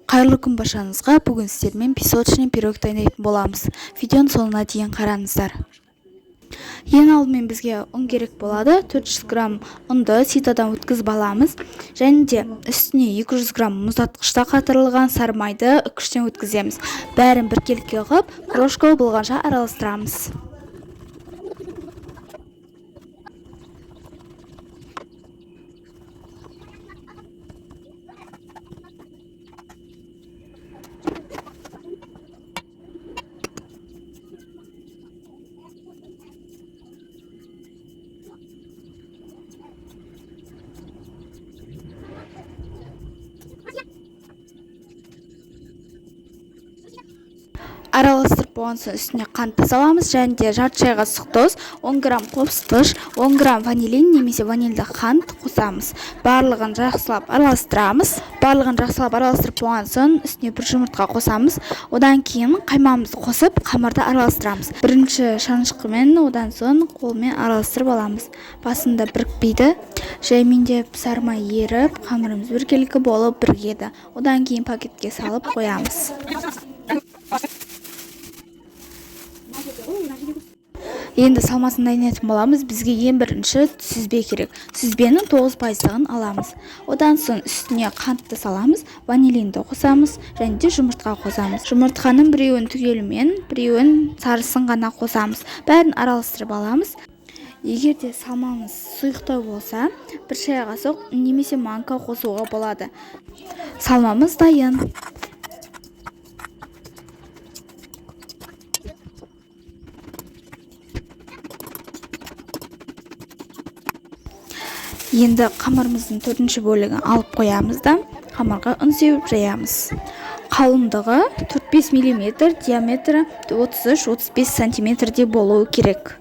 Қайырлы күн баршаңызға. Бүгін сіздермен песочный пирог дайындайтын боламыз. Видеоның соңына дейін қараңыздар. Ең алдымен бізге ұн керек болады. 400 грамм ұнды ситадан өткізіп аламыз. Және де үстіне 200 грамм мұздатқышта қатырылған сары майды үккіштен өткіземіз. Бәрін біркелкі қылып, крошка болғанша араластырамыз. Араластырып болған соң үстіне қант саламыз. Және де жарты шайға сұқтоз, 10 грамм қопсытқыш, 10 грамм ванилин немесе ванильді қант қосамыз. Барлығын жақсылап араластырамыз. Араластырып болған соң үстіне бір жұмыртқа қосамыз. Одан кейін қаймамызды қосып, қамырды араластырамыз. Бірінші шанышқымен, одан соң қолмен араластырып аламыз. Басында бірікпейді. Жаймендеп сармай еріп, қамырымыз біркелкі болып бірігеді. Одан кейін пакетке салып қоямыз. Енді салмасын дайындайтын боламыз. Бізге ең бірінші сүзбе керек. Сүзбенің 9%-ын аламыз. Одан соң үстіне қантты саламыз, ванилинді қосамыз, және де жұмыртқа қосамыз. Жұмыртқаның біреуін түгелімен, біреуін сарысын ғана қосамыз. Бәрін араластырып аламыз. Егер де салмамыз сұйықтау болса, бір шай қасық немесе манка қосуға болады. Салмамыз дайын. Енді қамырымыздың 4-ші бөлігін алып қоямыз да, қамырға ұн сеуіп жаямыз. Қалыңдығы 4-5 мм, диаметрі 33-35 см болуы керек.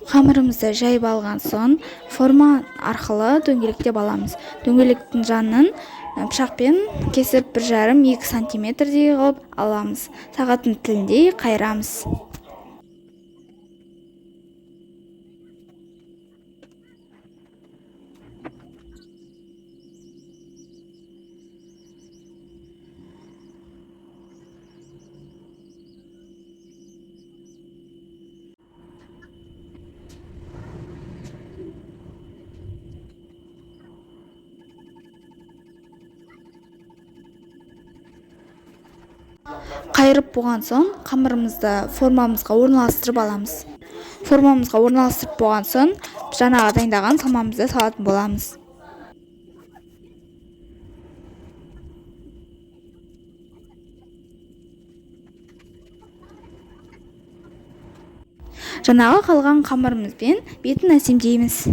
Қамырымызды жайып алған соң, форма арқылы дөңгелектеп аламыз. Дөңгелектің жанын пышақпен кесіп 1,5-2 см қылып аламыз. Сағаттың тіліндей қайырамыз. Қайырып болған соң, қамырымызды формамызға орналастырып аламыз. Формамызға орналастырып болған соң, жаңағы дайындаған салмамызды салатын боламыз. Жаңағы қалған қамырымызбен бетін әсемдейміз.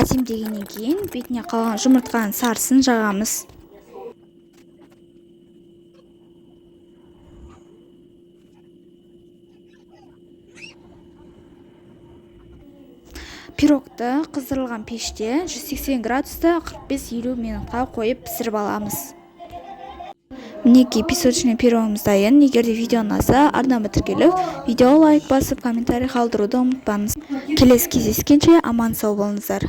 Әсемдегеннен кейін бетіне қалған жұмыртқаның сарысын жағамыз. Пирогты қыздырылған пеште 180 градуста 45-50 минутқа қойып пісіріп аламыз. Мінекей песочный пирогымыз дайын. Егер де видео ұнаса, артынан тіркеліп, видео лайк басып, комментарий қалдыруды ұмытпаңыз. Келесі кездескенше аман сау болыңыздар.